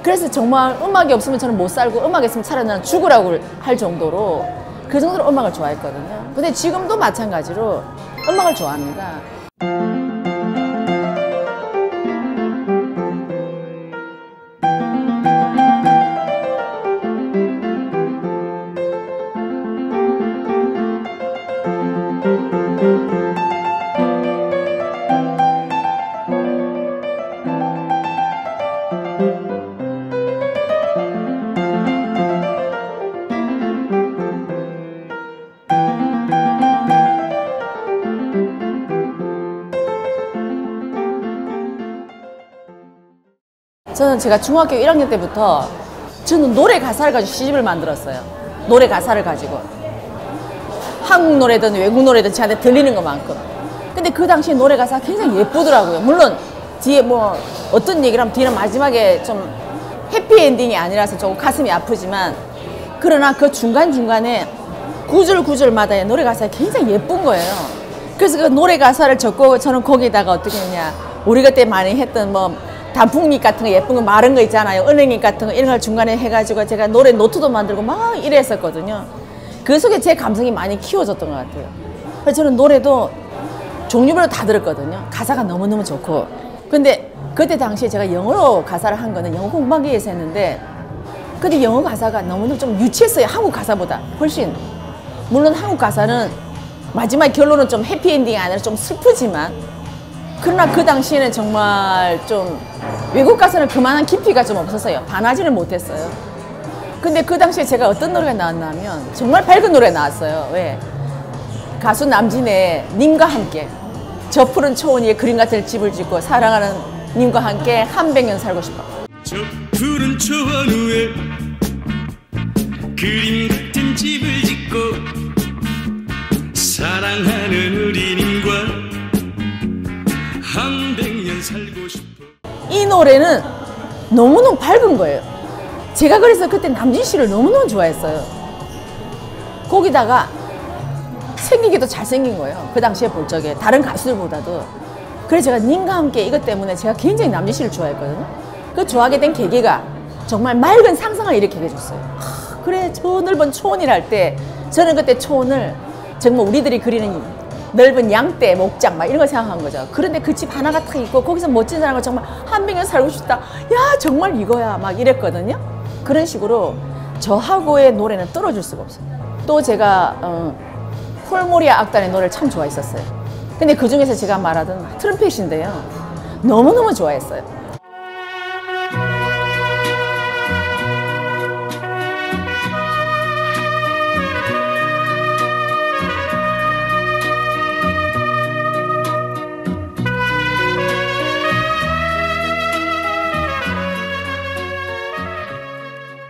그래서 정말 음악이 없으면 저는 못 살고 음악이 있으면 차라리 나는 죽으라고 할 정도로 그 정도로 음악을 좋아했거든요. 근데 지금도 마찬가지로 음악을 좋아합니다. 저는 제가 중학교 1학년 때부터 저는 노래 가사를 가지고 시집을 만들었어요. 노래 가사를 가지고. 한국 노래든 외국 노래든 저한테 들리는 것만큼. 근데 그 당시에 노래 가사가 굉장히 예쁘더라고요. 물론 뒤에 뭐 어떤 얘기를 하면 뒤는 마지막에 좀 해피엔딩이 아니라서 조금 가슴이 아프지만 그러나 그 중간중간에 구절구절마다의 노래 가사가 굉장히 예쁜 거예요. 그래서 그 노래 가사를 적고 저는 거기다가 어떻게 했냐. 우리 그때 많이 했던 뭐 단풍잎 같은 거 예쁜 거 마른 거 있잖아요. 은행잎 같은 거 이런 걸 중간에 해가지고 제가 노래 노트도 만들고 막 이랬었거든요. 그 속에 제 감성이 많이 키워졌던 것 같아요. 그래서 저는 노래도 종류별로 다 들었거든요. 가사가 너무너무 좋고. 근데 그때 당시에 제가 영어로 가사를 한 거는 영어 공부하기 위해서 했는데 근데 영어 가사가 너무너무 좀 유치했어요. 한국 가사보다 훨씬. 물론 한국 가사는 마지막 결론은 좀 해피엔딩이 아니라 좀 슬프지만 그러나 그 당시에는 정말 좀 외국 가사는 그만한 깊이가 좀 없었어요. 반하지는 못했어요. 근데 그 당시에 제가 어떤 노래가 나왔냐면 정말 밝은 노래 나왔어요. 왜? 가수 남진의 님과 함께 저 푸른 초원 위에 그림 같은 집을 짓고 사랑하는 님과 함께 한 100년 살고 싶어. 저 푸른 초원 위에 그림 같은 집을 짓고 사랑하는 우리 님과 한 100년 살고 싶어. 이 노래는 너무너무 밝은 거예요. 제가 그래서 그때 남진 씨를 너무너무 좋아했어요. 거기다가 생기기도 잘생긴 거예요. 그 당시에 볼 적에 다른 가수들보다도. 그래서 제가 님과 함께 이것 때문에 제가 굉장히 남진 씨를 좋아했거든요. 그 좋아하게 된 계기가 정말 맑은 상상을 일으키게 해줬어요. 그래 저 넓은 초원이라 할 때 저는 그때 초원을 정말 우리들이 그리는 넓은 양떼, 목장 막 이런 거 생각한 거죠. 그런데 그 집 하나가 딱 있고 거기서 멋진 사람과 정말 한 100년 살고 싶다. 야 정말 이거야 막 이랬거든요. 그런 식으로 저하고의 노래는 떨어질 수가 없어요. 또 제가 폴모리아 악단의 노래를 참 좋아했었어요. 근데 그 중에서 제가 말하던 트럼펫인데요. 너무너무 좋아했어요.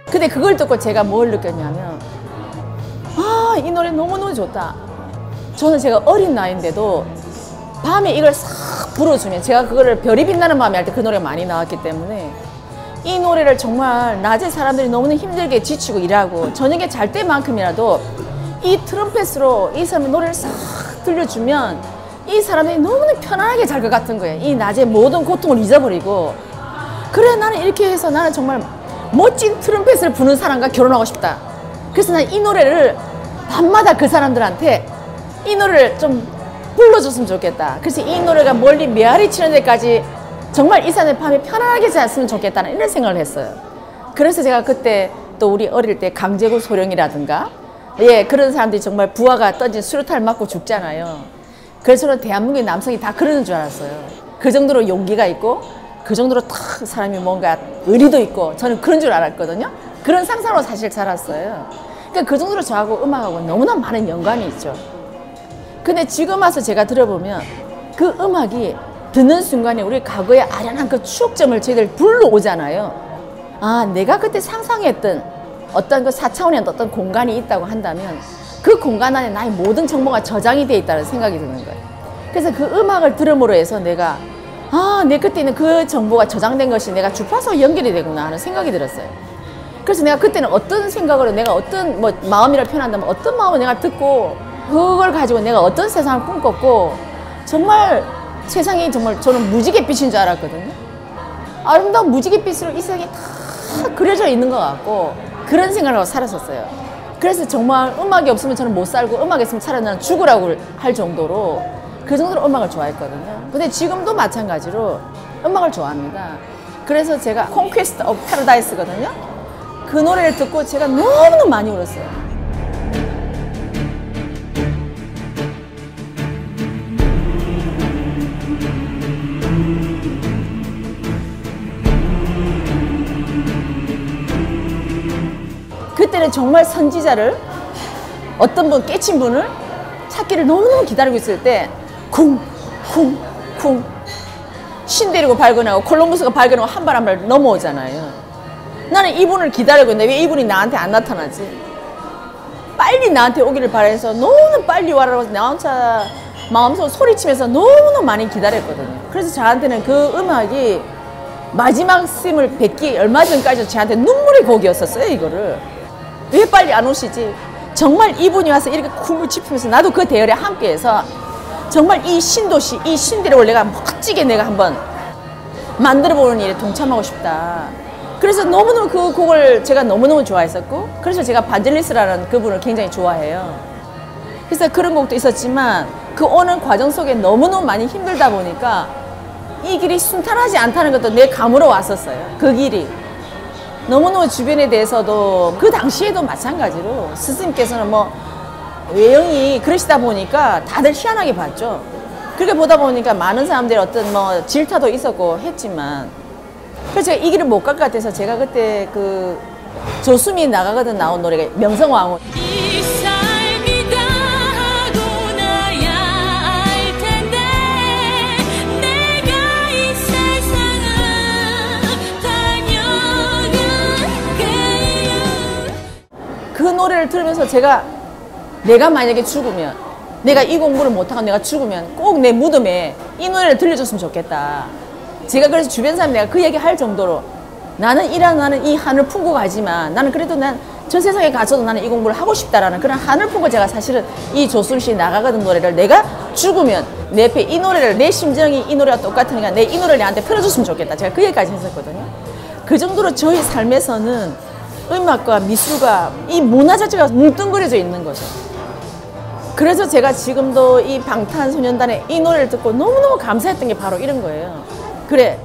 근데 그걸 듣고 제가 뭘 느꼈냐면 이 노래 너무너무 좋다. 저는 제가 어린 나이인데도 밤에 이걸 싹 불어주면 제가 그거를 별이 빛나는 밤에 할 때 그 노래가 많이 나왔기 때문에 이 노래를 정말 낮에 사람들이 너무나 힘들게 지치고 일하고 저녁에 잘 때만큼이라도 이 트럼펫으로 이 사람의 노래를 싹 들려주면 이 사람들이 너무나 편안하게 잘 것 같은 거예요. 이 낮에 모든 고통을 잊어버리고 그래 나는 이렇게 해서 나는 정말 멋진 트럼펫을 부는 사람과 결혼하고 싶다. 그래서 난 이 노래를 밤마다 그 사람들한테 이 노래를 좀 불러줬으면 좋겠다. 그래서 이 노래가 멀리 메아리 치는 데까지 정말 이 사람의 밤에 편안하게 잤으면 좋겠다는 이런 생각을 했어요. 그래서 제가 그때 또 우리 어릴 때 강제구 소령이라든가 그런 사람들이 정말 부하가 던진 수류탄을 맞고 죽잖아요. 그래서 저는 대한민국의 남성이 다 그러는 줄 알았어요. 그 정도로 용기가 있고 그 정도로 탁 사람이 뭔가 의리도 있고 저는 그런 줄 알았거든요. 그런 상상으로 사실 살았어요. 그러니까 그 정도로 저하고 음악하고 너무나 많은 연관이 있죠. 근데 지금 와서 제가 들어보면 그 음악이 듣는 순간에 우리 과거의 아련한 그 추억점을 저희들 불러오잖아요. 내가 그때 상상했던 어떤 그 4차원의 어떤 공간이 있다고 한다면 그 공간 안에 나의 모든 정보가 저장이 되어 있다는 생각이 드는 거예요. 그래서 그 음악을 들음으로 해서 내가 내 그때는 그 정보가 저장된 것이 내가 주파수와 연결이 되구나 하는 생각이 들었어요. 그래서 내가 그때는 어떤 생각으로 내가 어떤 마음이라 표현한다면 어떤 마음을 내가 듣고 그걸 가지고 내가 어떤 세상을 꿈꿨고 정말 세상이 정말 저는 무지갯빛인 줄 알았거든요. 아름다운 무지갯빛으로 이 세상이 다 다 그려져 있는 것 같고 그런 생각을 하고 살았었어요. 그래서 정말 음악이 없으면 저는 못 살고 음악이 있으면 차라리 나는 죽으라고 할 정도로 그 정도로 음악을 좋아했거든요. 근데 지금도 마찬가지로 음악을 좋아합니다. 그래서 제가 Conquest of Paradise거든요. 그 노래를 듣고 제가 너무너무 많이 울었어요. 그때는 정말 선지자를 어떤 분 깨친 분을 찾기를 너무너무 기다리고 있을 때 쿵 쿵쿵 신 데리고 발견하고 콜럼버스가 발견하고 한 발 한 발 넘어오잖아요. 나는 이분을 기다리고 있는데 왜 이분이 나한테 안 나타나지? 빨리 나한테 오기를 바라서 너무 빨리 와라고 나 혼자 마음속으로 소리치면서 너무너무 많이 기다렸거든요. 그래서 저한테는 그 음악이 마지막 스님을 뵙기 얼마 전까지 저한테 눈물의 곡이었었어요. 이거를 왜 빨리 안 오시지? 정말 이분이 와서 이렇게 쿵을 짚으면서 나도 그 대열에 함께해서 정말 이 신도시, 이 신대를 내가 멋지게 내가 한번 만들어보는 일에 동참하고 싶다. 그래서 너무너무 그 곡을 제가 너무너무 좋아했었고, 그래서 제가 반젤리스라는 그분을 굉장히 좋아해요. 그래서 그런 곡도 있었지만 그 오는 과정 속에 너무너무 많이 힘들다 보니까 이 길이 순탄하지 않다는 것도 내 감으로 왔었어요. 그 길이. 너무너무 주변에 대해서도 그 당시에도 마찬가지로 스승님께서는 뭐 외형이 그러시다 보니까 다들 희한하게 봤죠. 그렇게 보다 보니까 많은 사람들이 어떤 뭐 질타도 있었고 했지만, 그래서 제가 이 길을 못 갈 것 같아서 제가 그때 그 조수미 나가거든 나온 노래가 명성황후. 그 노래를 들으면서 내가 만약에 죽으면, 내가 이 공부를 못하고 내가 죽으면 꼭 내 무덤에 이 노래를 들려줬으면 좋겠다. 제가 그래서 주변 사람 내가 그 얘기 할 정도로 나는 이 한을 품고 가지만 나는 그래도 난 저 세상에 가서도 나는 이 공부를 하고 싶다라는 그런 한을 품고 제가 사실은 이 조순 씨 나가거든 노래를 내가 죽으면 내 옆에 이 노래를, 내 심정이 이 노래와 똑같으니까 내 이 노래를 내한테 틀어줬으면 좋겠다. 제가 그 얘기까지 했었거든요. 그 정도로 저희 삶에서는 음악과 미술과 이 문화 자체가 뭉뚱그려져 있는 거죠. 그래서 제가 지금도 이 방탄소년단의 이 노래를 듣고 너무너무 감사했던 게 바로 이런 거예요. 그래,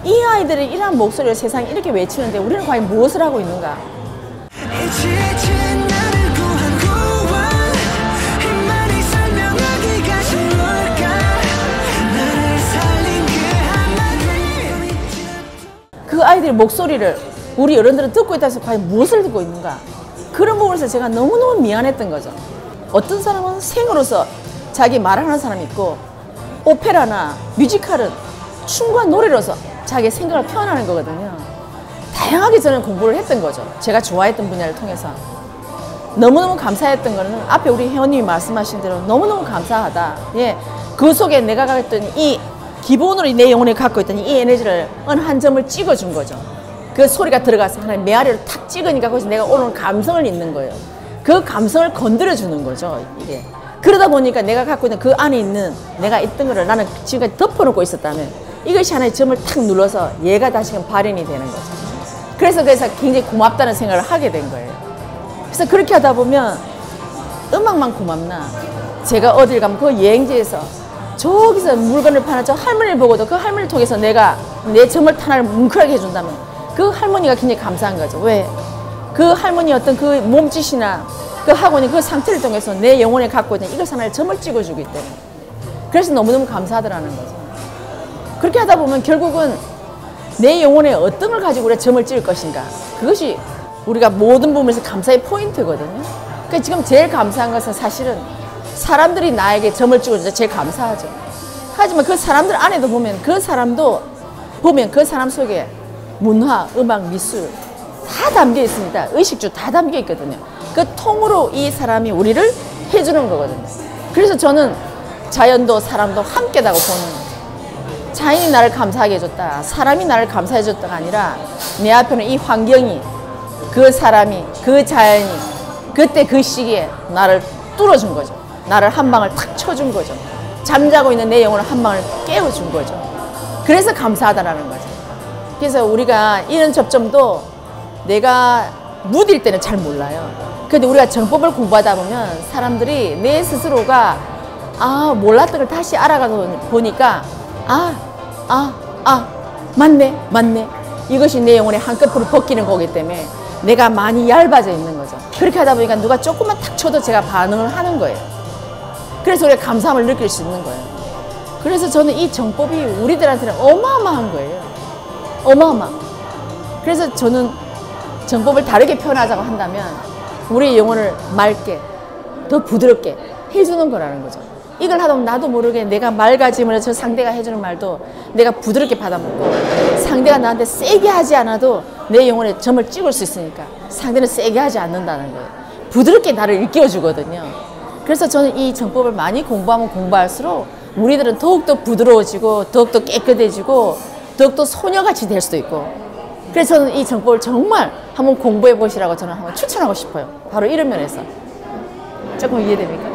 이 아이들이 이러한 목소리를 세상에 이렇게 외치는데 우리는 과연 무엇을 하고 있는가? 그 아이들의 목소리를 우리 어른들은 듣고 있다 해서 과연 무엇을 듣고 있는가? 그런 부분에서 제가 너무너무 미안했던 거죠. 어떤 사람은 생으로서 자기 말하는 사람이 있고, 오페라나 뮤지컬은 춤과 노래로서 자기의 생각을 표현하는 거거든요. 다양하게 저는 공부를 했던 거죠. 제가 좋아했던 분야를 통해서. 너무너무 감사했던 거는 앞에 우리 회원님이 말씀하신 대로 너무너무 감사하다. 예, 그 속에 내가 갖고 있던 이 기본으로 내 영혼에 갖고 있던 이 에너지를 어느 한 점을 찍어준 거죠. 그 소리가 들어가서 하나의 메아리를 탁 찍으니까 거기서 내가 오늘 감성을 잊는 거예요. 그 감성을 건드려주는 거죠, 이게. 그러다 보니까 내가 갖고 있는 그 안에 있는 내가 있던 거를 나는 지금까지 덮어놓고 있었다면 이것이 하나의 점을 탁 눌러서 얘가 다시금 발현이 되는 거죠. 그래서 굉장히 고맙다는 생각을 하게 된 거예요. 그래서 그렇게 하다 보면 음악만 고맙나? 제가 어딜 가면 그 여행지에서 저기서 물건을 파는 저 할머니를 보고도 그 할머니를 통해서 내가 내 점을 하나를 뭉클하게 해준다면 그 할머니가 굉장히 감사한 거죠. 왜? 그 할머니 어떤 그 몸짓이나 그 학원이 그 상태를 통해서 내 영혼에 갖고 있는 이것 하나를 점을 찍어주기 때문에. 그래서 너무너무 감사하더라는 거죠. 그렇게 하다 보면 결국은 내 영혼에 어떤 걸 가지고 우리가 점을 찍을 것인가. 그것이 우리가 모든 부분에서 감사의 포인트거든요. 그러니까 지금 제일 감사한 것은 사실은 사람들이 나에게 점을 찍어주자 제일 감사하죠. 하지만 그 사람들 안에도 보면 그 사람도 보면 그 사람 속에 문화, 음악, 미술 다 담겨 있습니다. 의식주 다 담겨 있거든요. 그 통으로 이 사람이 우리를 해주는 거거든요. 그래서 저는 자연도 사람도 함께다고 보는 거예요. 자연이 나를 감사하게 해줬다, 사람이 나를 감사해 줬다가 아니라 내 앞에는 이 환경이, 그 사람이, 그 자연이 그때 그 시기에 나를 뚫어준 거죠. 나를 한 방을 탁 쳐준 거죠. 잠자고 있는 내 영혼을 한 방을 깨워준 거죠. 그래서 감사하다라는 거죠. 그래서 우리가 이런 접점도 내가 무딜 때는 잘 몰라요. 근데 우리가 정법을 공부하다 보면 사람들이 내 스스로가 몰랐던 걸 다시 알아가 보니까 맞네. 이것이 내 영혼의 한꺼풀로 벗기는 거기 때문에 내가 많이 얇아져 있는 거죠. 그렇게 하다 보니까 누가 조금만 탁 쳐도 제가 반응을 하는 거예요. 그래서 우리가 감사함을 느낄 수 있는 거예요. 그래서 저는 이 정법이 우리들한테는 어마어마한 거예요. 어마어마. 그래서 저는 정법을 다르게 표현하자고 한다면 우리의 영혼을 맑게, 더 부드럽게 해주는 거라는 거죠. 이걸 하다 보면 나도 모르게 내가 맑아지면 저 상대가 해주는 말도 내가 부드럽게 받아먹고, 상대가 나한테 세게 하지 않아도 내 영혼에 점을 찍을 수 있으니까 상대는 세게 하지 않는다는 거예요. 부드럽게 나를 일깨워주거든요. 그래서 저는 이 정법을 많이 공부하면 공부할수록 우리들은 더욱더 부드러워지고 더욱더 깨끗해지고 더욱더 소녀같이 될 수도 있고, 그래서 저는 이 정법을 정말 한번 공부해 보시라고 저는 한번 추천하고 싶어요. 바로 이런 면에서. 조금 이해됩니까?